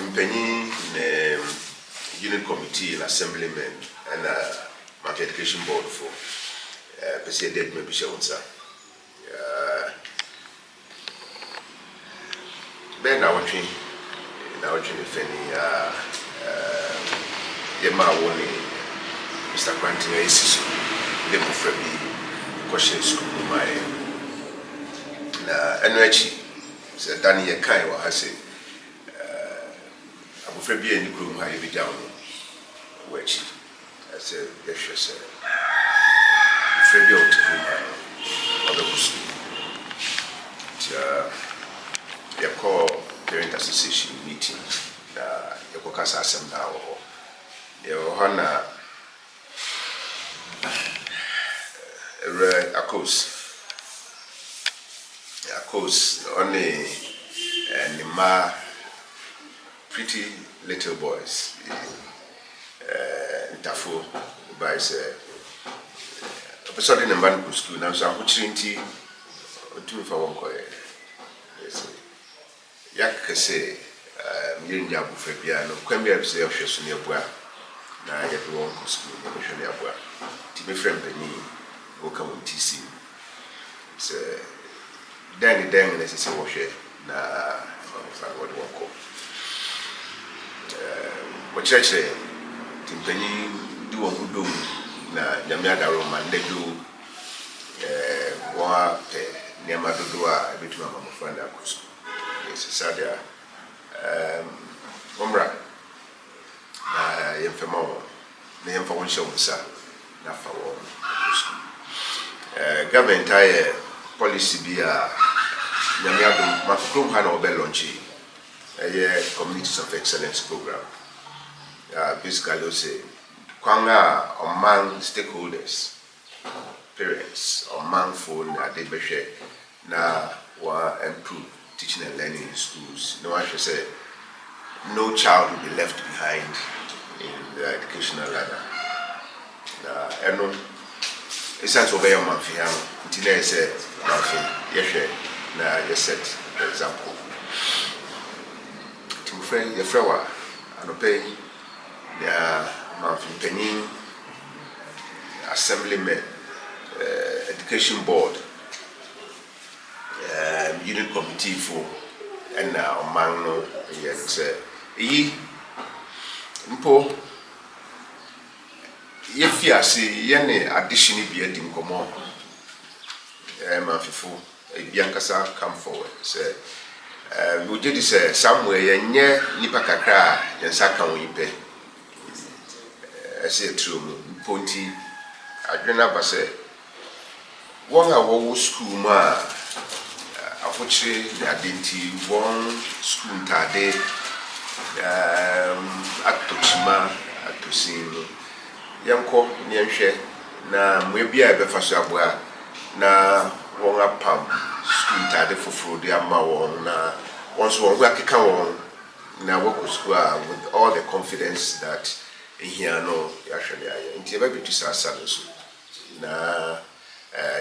Mamfehene unit committee and assemblymen and Mamfe education board for dead maybe shown sir. Ben now watching if any Yema Woni Mr. Quentin Aces the Mamfe question school my energy said Danny Kai or I say I'm be any room I be down which I said yes sir Fred out to the school you call parent association meeting you go cast assembly now you honor a course only and my pretty little boys Tafo by say episode in the school now so I'm trinity to for one coy yes yak say you nja bu fa bia no kwambia say ohweso ne abua na ya be won school ne hwe ne abua ti me friend bani go come on TC say dang ne say wo hwe na fa what work what church timpani do won do na nyame adaro man de do wa pe nyama do a betuma mama friend akusu yes sadia omra na yemfemo na yemfa won show musa na fa wo government aye policy bia nyame adom mafukrum ha na obel launchi communities of excellence program basically say kwanga among stakeholders parents among phone adebehwe na wa improve teaching and learning in schools. No one should say no child will be left behind in the educational ladder. And no, it's sense of a Mamfehene. Until I say Mamfe, yes, na yes set for example. To friend, your friend, and pay the Mamfehene assemblymen, education board. Unit committee for and now man yes yi mpo ye fiase ye ne addition bi adi nkomo Mamfefo biankasa come forward say we did say somewhere ye nye nipa kakra ye saka won pe say true ponti adwena ba say won a wo school ma afoche the identity one school tade atochima atosino yanko nienhwe na mwebia ebefa so aboa na won apam school tade foforo de ama won na once won go akeka won na work school with all the confidence that here no yahwele aye nti ebe betu sasa so na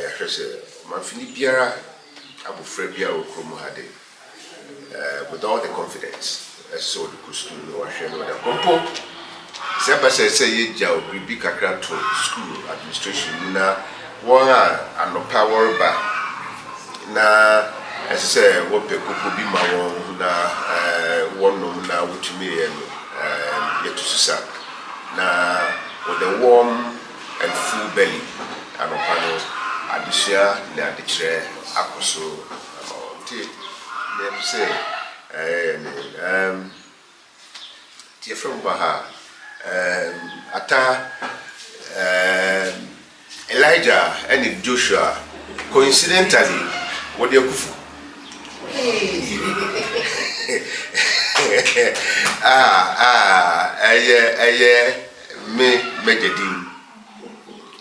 yahwese Mamfehene biara abufre bia okromu hade with all the confidence so the school no ahwe no da kompo se say ye ja obibi kakra to school administration na won anopa worba na say wo pe kopo bi ma won na wonnom na wotumi ye no yetususa na with the warm and full belly anopa no adisia na adichere akoso ti dem say ti from baha ata Elijah and Joshua coincidentally what they kufu me mejedim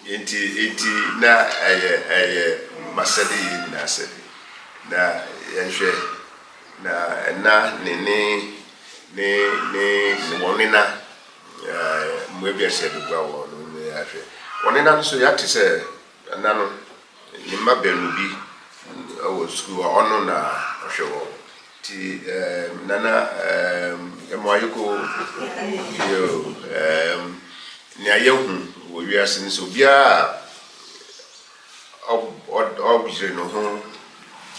enti na masadi na se na yenhwe na ne wonena mwebia se dugwa wo no ahwe wonena so yate se na no nimma benu bi o school ono na ohwe wo ti nana emoayoko yo ni ayehu wo wiase ni so bia objire no ho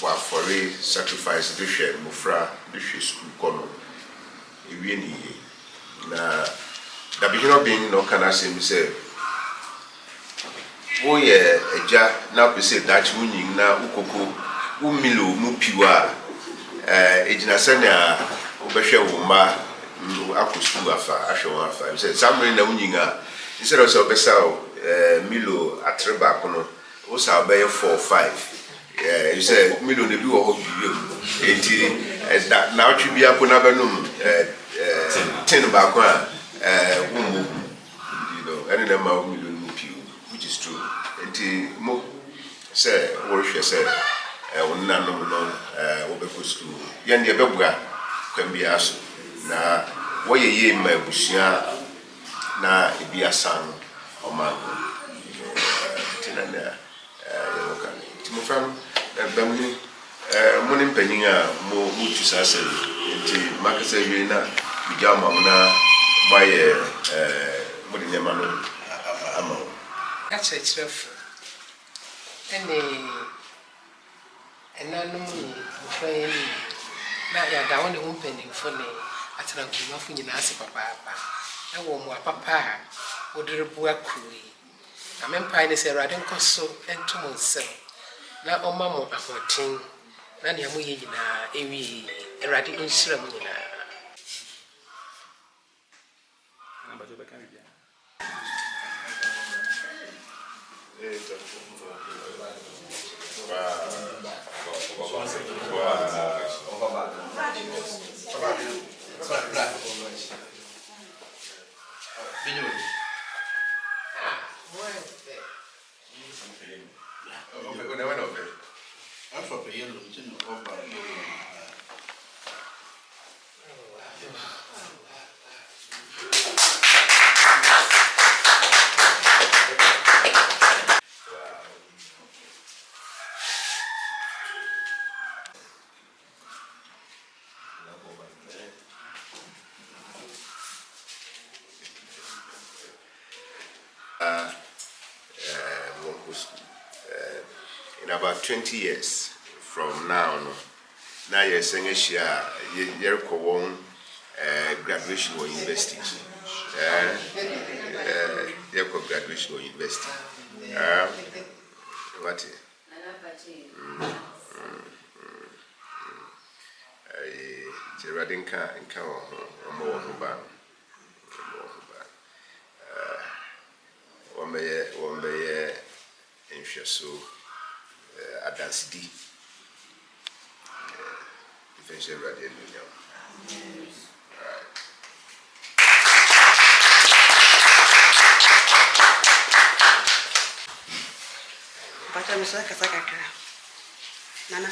wa for sacrifice de hwe mofra de hwe school kono ewie ni na da bihino bin no kana sem say wo ye eja na pese dachi munyin na ukoko umilo mu piwa ejina sanya obehwe wo ma akusu afa ahwe afa say samre na munyinga instead of so besa milo atreba kono o sa obeye 4 5 you say milo ne bi wo ho biwe enti na otwi bia ko na benum tin ba ko a wumu you know any na ma milo mu piu which is true enti mo say worship say wonna no wo be ko school ye ne be bua kwambia so na wo ye ma busia na ebi asan o ma tinana yo kan timo fam bamni mo ni mpanyinga mo mutu sase nti makasa wi na bijama na maye mo di nyama no ama achechrefu enanum mfrayen na ya dawo ne mpanyinfo ne atena kumafo nyina ase papa na wo mo papa wodrebu akui na mempa ne se rade nkoso entum nsem na oma mo ahotin na ne amu ye nyina ewi rade nhyira mu nyina na bajo be kan bia in about 20 years from now no na yesenge hia yerko won graduation or university yerko graduation or university what Radinka nka wo ba Wombe so adance D defensive radio union. Alright. Pata mesa kasaka nana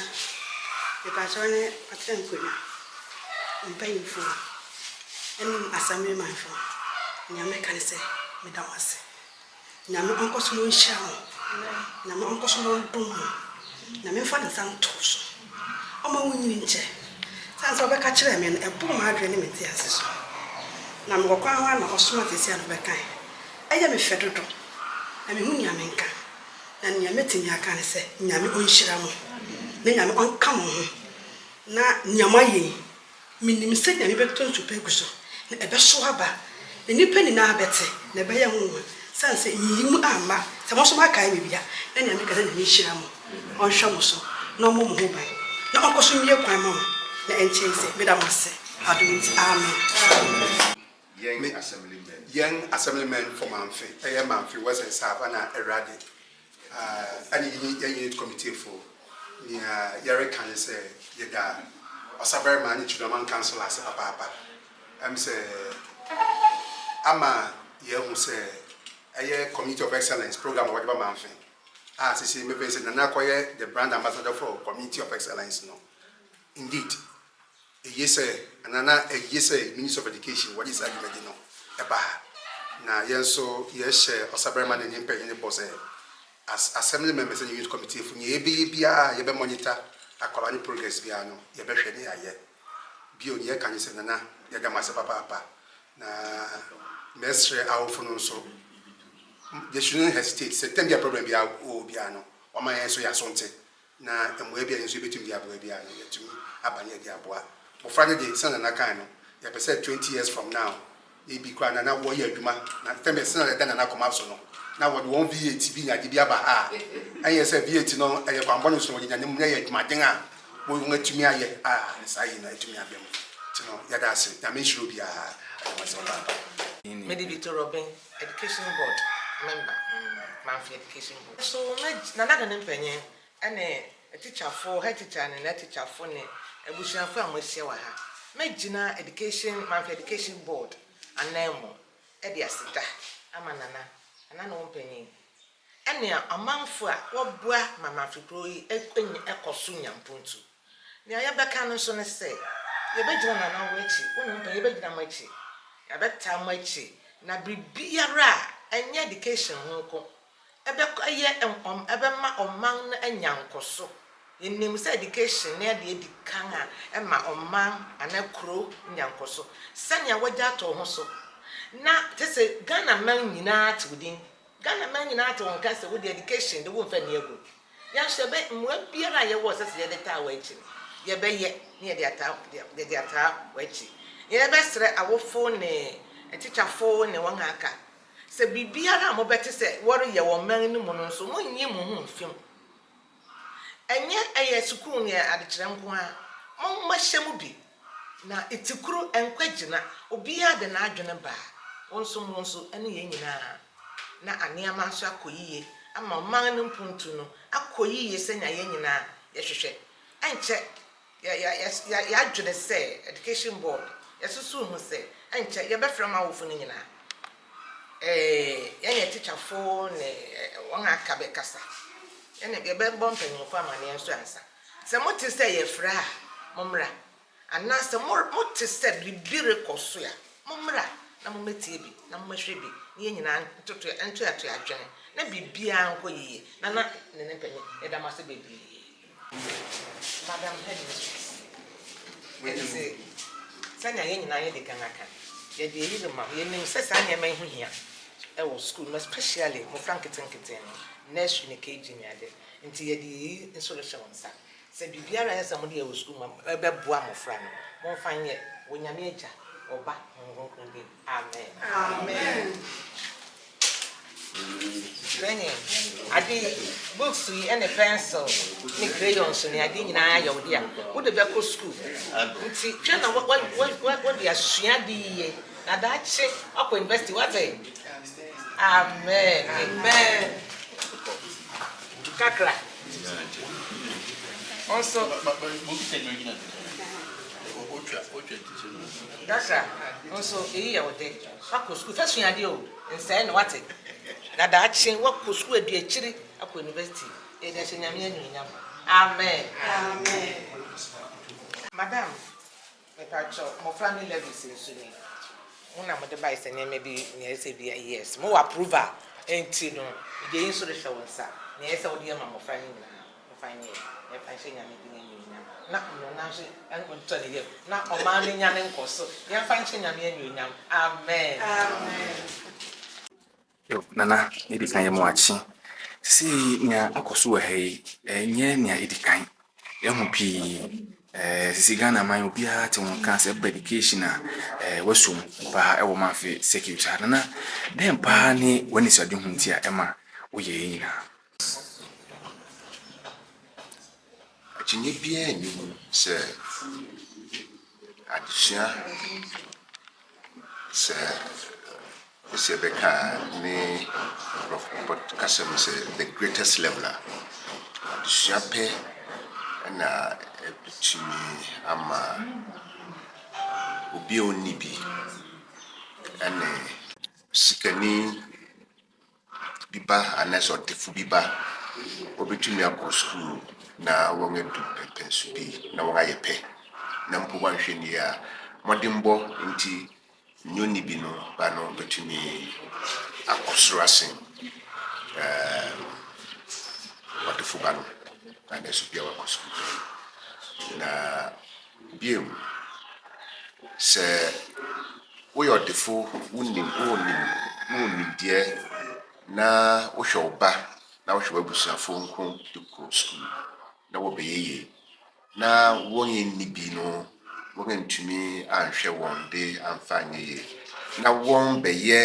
the patron atenkunya mpanyimfo enu asame manfo nyame kan se medawase nyame onkoso no nhia ho nyame onkoso no dum nyame fa nsan toso oma wonyini nche sanso be ka kire me e bo ma adwe ne meti aseso na me kokwa ho na osoma tesi ano be kan eye me fedodo na me hu nyame nka na nyame tinya kan se nyame onhyira mo na nyame onka mo ho na nyama ye minim se nyame be tonto pe guso na ebe so aba na nipa ni na abete na ebe ye ho sanse yimu ama se mo so ma kai bibia na nyame ka se nyame hyira mo onhwa mo so na mo mo ho ban na onkoso miye kwan mo na enchese medamase adunti amen young assemblyman for Mamfe Mamfe was a savannah eradi and unit committee for Yari can say Yada or Saberman to the man council as a papa. Say Ama Yahu say a committee of excellence program or whatever Mamfe. As I say, maybe and acquire the brand ambassador for committee of excellence. No, indeed. Yes, and a yes, Minister of Education. What is argument? No, na yenso yes, or Saberman and Imperial boss as assembly members and youth committee for ye be bia ye be monitor akwara ni progress bia no ye behwe ne aye bio ye kan se na ye ga mase papa na mestre awofo no so they shouldn't hesitate say tem bia problem bia o bia no o ma yen so ya sonte na emo bia yen so betum bia boa bia no yetum abanye dia boa mo fra ne de sana na kan no ye be say 20 years from now e bi kwa na wo ye adwuma na tem be sana de na come up so no na what one VAT bi nya de bia ba ha anye say VAT no e kwambo no so nya nyam na ye adwuma den a wo ngatumi aye sai na etumi abem ti no ya da se na me shiro bia me Victor Robin Education Board member Mamfe Education Board so na na ne mpanyin ene teacher for head teacher and net teacher for ne ebusuafo amwahia wa ha magina education Mamfe Education Board anamo e dia sida amanana ana no mpanyin ene amanfo a wobua Mamfe pro yi ekwenyi ekoso nyampontu ne ayabeka no so ne se ye begina na na wachi wonu mpanyin ye begina machi ya beta machi na bibiara enye education ho ko ebe ma oman na anyankoso yenim se education na de edikan a ema oman anakro nyankoso sanya wagya to ho so na tese Ghana man nyina atwudin Ghana man nyina atwo nka se wo de education de wo mfa ne ego ya hwebe mwa biara ye wo sese ye de ta wachi ye be ye ne de ata wachi ye be sre awofo ne teacher fo ne won aka se bibiara mo beti se wori ye wo man ni mu no so monyi mu hu mfim enye eye sukuu ne adekire nko a mo mahyem bi na etikuru enkwagina obia de na adwene ba wonso ene ye nyina na aneama so akoyiye ama man no mpuntu no akoyiye senya ye nyina ye hwehwe enche ya adwene se education board yesusu hu se enche ye befra ma wofu no nyina yenye teacher fo ne won aka be kasa ene be bomb penyo fo amane enso ansa se moti se ye fra momra ana se moti se bibire koso ya momra na mometie bi na momahwe bi ne nyina ntoto ento ato adwene na bibia nko yiye na ne penyo e da mase bebi madam headmistress we say sanya ye nyina ye de kan aka ye de yi ma ye nim se sanya ma hu hia e wo school especially mo franketen next in KG me ade nti ye de insolation nsa se bibiara ya samudi e wo school ma be boa mo fra no mo fan ye wo nyame agya oba nkonkon bi amen training adi books yi and a pencil ni crayons ni adi nyina ya wodi a wo de be ko school nti twa na what dia sua di ye na da che akọ university what say amen kakra also Dasa also eyi ya wode akọ school first sua di o nsay no what na da che wakọ school adu akiri akọ university e da nyame anyunyam amen madam me pacho mo family level so ni una mo de buy se nyame bi ne se bi yes mo approval enti no de yin so de hwe wonsa ne se wo de ma mo family na mo family e fa se nyame bi anyunyam na no na so en ko to ne ye na o ma ne nyane nkoso ye fa se nyame anyunyam amen yo nana idi kan ye mo achi si nya akoso he enye nya idi kan ye hu pi sisi Ghana man obia te won kan se education a wasum pa e wo Mamfe security na dem pa ni wani so de hunti a ema wo ye yina achinye bia ni se adisia se beka ni but kasem se the greatest leveler adisia pe na ebitimi ama obi oni bi ane sikani biba aneso tefu biba obitumi akọ school na won edu pepensu bi na won ayepe na mpo wanhweni a modimbo nti nyoni bi no ba no betumi akọsoro asen watefu ba no aneso bia wakọ school na bio sɛ woyɛ ɔdefo wonim deɛ na wohwɛ wo ba na wohwɛ w'abusuafo nko de kɔ sukuu na wɔbɛyɛ yie na wɔnyɛ nni bi no wɔntumi anhwɛ wɔn de amfa anyɛ yie na wɔn bɛyɛ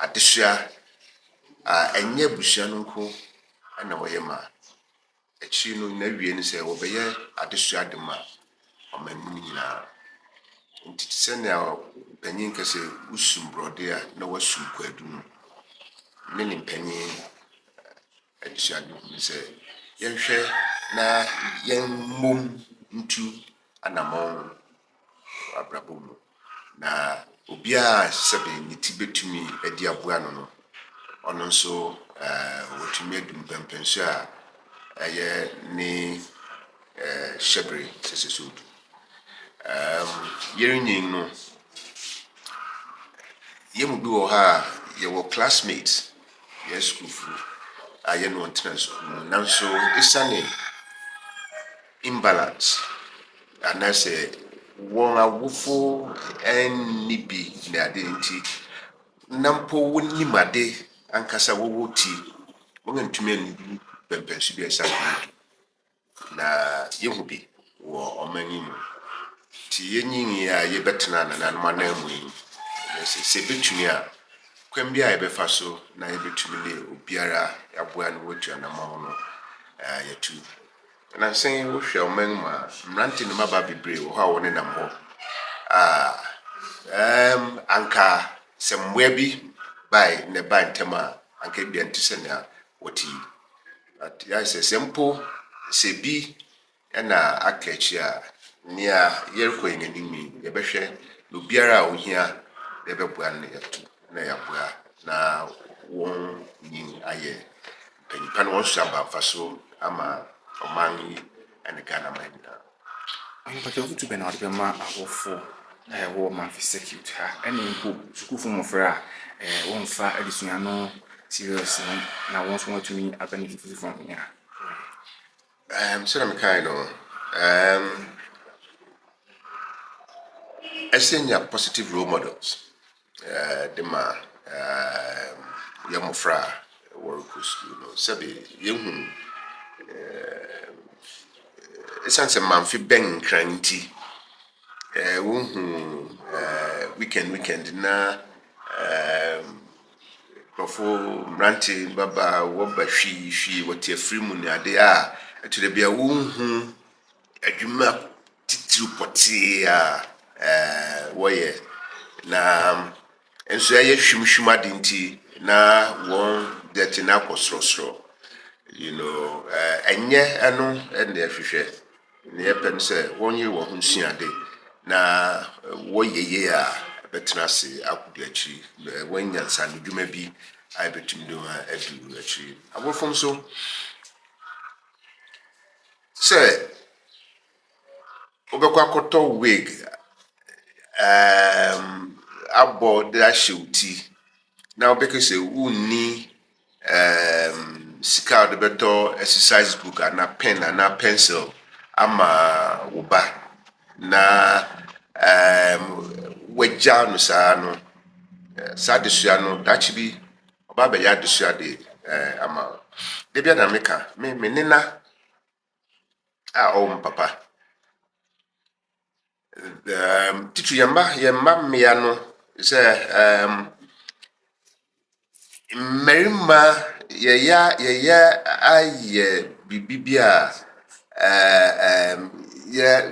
adesua a ɛnyɛ abusua no nko ɛna wɔyɛ ma akyiri no na wie no sɛ wɔbɛyɛ adesua de ma ɔman mu nyinaa nti sɛnea panyin kɛsɛ wosum brɔde a na wasum kwadu no ne mpanyin adesua de hu sɛ yɛnhwɛ na yɛmmom ntu anamɔn abrabɔ mu na obiara sɛbe ne ti betumi adi aboa no ɔno nso wɔtumi adu mpɛmpɛnso a ɛyɛ ne hyɛbere sɛsɛ so du yɛrenyin no yɛmu bi wɔ ha a yɛwɔ classmates yɛ sukuufo a yɛne wɔn tena sukuu mu nanso ɛsiane imbalance anaasɛ wɔn awofo ɛnni bi na ade nti na mpo wɔnim ade ankasa wɔwɔ ti wɔn ntumi andu pɛmpɛnso bi ɛsa na yɛhu bi wɔ ɔman yi mu ti yɛnyin a yɛbɛtena nananom anan mu yi sɛ bɛtumi a kwan bi a yɛbɛfa so na yɛbɛtumi ne obiara aboa no wɔtua namɔ no yɛtu na sɛn wohwɛ ɔman mu a mmerante no maba bebree wɔ hɔ a wɔne nam hɔ anka sɛ mmoa bi bae ne ba ntɛm a anka bia nte sɛ nea wɔte yi sɛ mpo sɛ bi ɛna aka akyi a nea yɛrekɔ yɛn anim yi yɛbɛhwɛ na obiara a ohia yɛbɛboa no yɛto na yɛaboa na wɔn nyin ayɛ mpanyinpa no wɔn so aba mfa so ama ɔman yi ɛne Ghana man nyinaa. Mpatwa wotu bɛn na wɔde bɛma awofo na ɛwɔ Mamfe circuit ha ɛne mpo sukuufo mmɔfra a wɔmfa adesua no serious no na wɔn nso wɔatumi abenefit from here. Sɛ na mekae no ɛsɛ positive role models de ma yɛ mmɔfra a wɔrekɔ sukuu no sɛbe yɛhu ɛsiane sɛ Mamfe bɛn nkran nti wohu weekend na nkurɔfo mmerante baba wɔba hwii wɔte afiri mu ne ade a ɛto da bia wohu adwuma titiri pɔtee a wɔyɛ na nso ɛyɛ hwimhwim ade nti na wɔn dɛte na akɔ sorosoro ɛnyɛ ɛno ɛna ɛhwehwɛ ne yɛpɛ no sɛ wɔnyɛ wɔn ho nsuade na wɔyɛ yie a ɛbɛtena ase akɔdu akyiri wɔanya nsa no dwuma bi a ɛbɛtumi de wɔn adu akyiri abɔfo nso sɛ wobɛkɔ akɔtɔ wig abɔ de ahyɛ wo ti na wobɛkɛ sɛ wonni sika de bɛtɔ exercise book ana pen ana pencil ama wo ba na wagya no saa no saa adesua no dakye bi ɔba bɛyɛ adesua de ama de bia na meka me nena a ɔwɔ papa titu yɛmma mmea no sɛ mmarima yɛyɛ ayɛ biribi a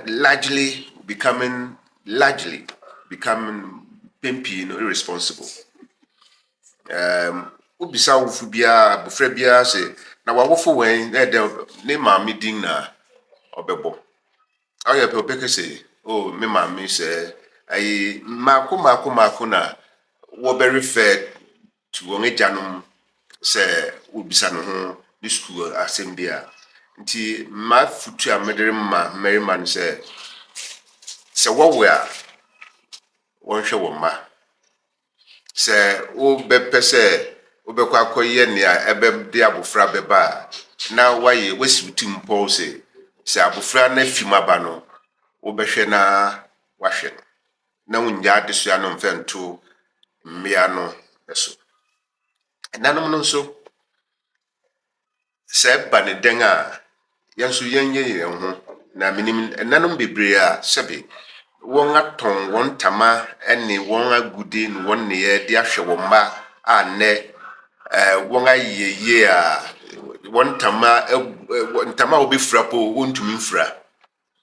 largely becoming pempy irresponsible. Ubisa wufu bia bofra bia se na wawofo wen ne maame din na obebo. Aye pe obeke se me maame se ayi mako na wo be refer to won ejanom se ubisa no ho the school assembly nti ma futu a medere ma merima se wo a wonhwe wo ma se wo be pese wo be kwa akoye ne a ebe de abofra beba na waye wasibutu mpo se sɛ abofra na fimaba no wobɛhwɛ na wahwɛ na wonya adesua no mfɛnto mmea no so nanom no nso sɛ ba ne den a yɛnso yɛnyɛ yɛn ho na minim nanom bebree a sɛbe wɔn atɔn wɔn tama ne wɔn agude ne wɔn neyɛ de ahwɛ wɔn mma a nnɛ wɔn ayɛyie a wɔn ntama a wɔbɛfira po wɔntumi mfira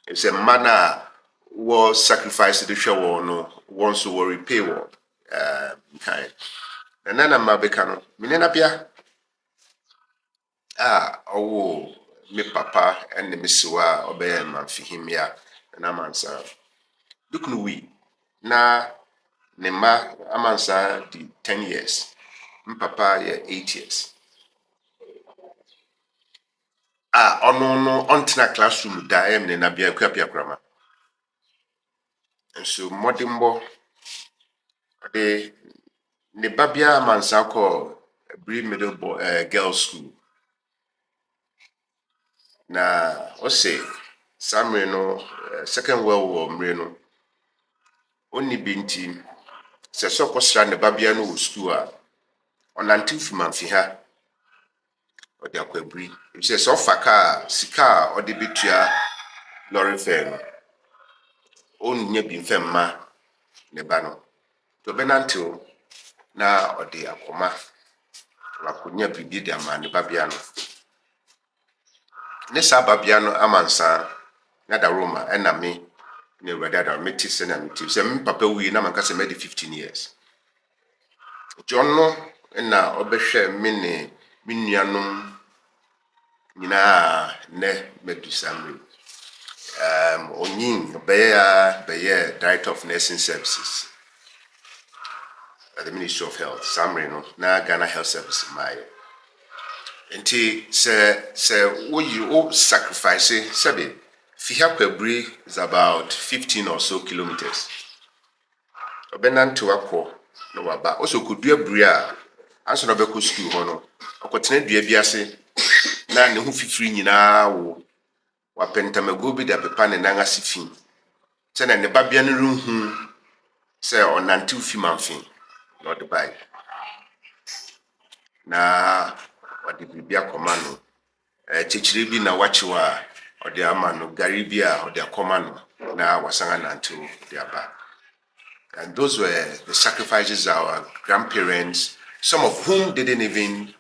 sɛ mma no a wɔ sacrifice de hwɛ wɔn no wɔn nso wɔ repay wɔn nkae na nana mma bɛka no mene na bia ɔwɔ me papa ne me sewa a ɔbɛyɛ Mamfehene a na amansa dukunu wi na ne mma amansa di 10 years mpapa yɛ 8 years ɔno no ɔntena classroom da mene na bia Akuapem krama nso mmɔdemmɔ ɔde ne ba bia amansa kɔ Abri Middle Girls School na ɔsɛ samre no second world war mre no onni binti sɛ sɔkɔsra ne ba bia no wɔ school a ɔnante fi Mamfe ha ɔde akɔ Abri sɛ sɛ ɔfa kaa sika a ɔde betua lorry fare no ɔnnya bi mfɛmma ne ba no to bɛnantew na ɔde akɔma wakonya bibi de ama ne ba bia no ne saa ba bia no amansa na da Roma ɛna me ne wada da me tise na me tise me papa wi na manka se me de 15 years John no na obehwe me ne me nuanom nyina ne medusamre onyin beye Director of Nursing Services at the Ministry of Health samre no na Ghana Health Service my nti se wo sacrifice sabe Fiha is about 15 or so kilometers. Obenanto akọ no waba. Also could do a bria. Anso no beko school hono. Okotene dua bi ase na ne ho fifiri nyina wo. Wapentamago bi da pepa ne nan ase fi. Se na ne babia no runhu se onante fi Mamfe. No de bai. Na wadi bibia komano. Chichiri bi na wachiwa ode amano garibia ode akomano na wasanga nanto de aba. And those were the sacrifices our grandparents, some of whom didn't even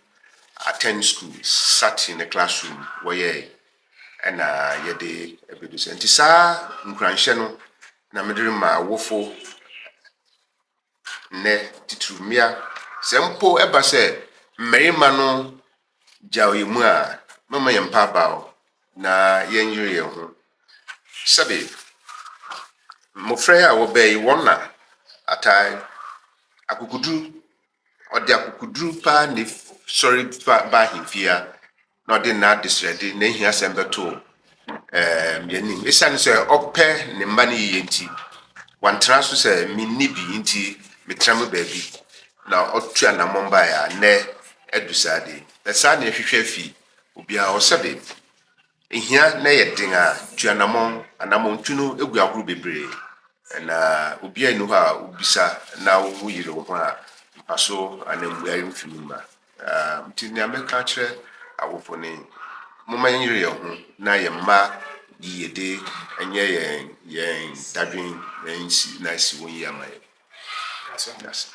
attend school, sat in the classroom where and yede ebedus. And tisa nkranhye na medere ma wofo ne titrumia sempo eba se mmarima no jawe mu a mama yempa bawo na yenyere ye ho sabe mofrɛ a wɔbɛyi wɔna atai akukudu ɔde akukudu pa ne sorry ba himfia na ɔde na disrede na hia sembeto yanim esan sɛ ɔpɛ ne mba ne yenti wantra so sɛ minni bi nti metram baabi na ɔtua na momba ya ne edusade na sa na hwehwɛ fi obia ɔsɛbe ehia na yɛden a tuanamon anamon tuno egu ahoro bebree na obia enu ha ubisa na wo yire ho a mpaso anambuari mfimuma mtini ameka kire awofo ne moma yire ho na yemma yiyede enye yen dadwen na si won yi amaye. That's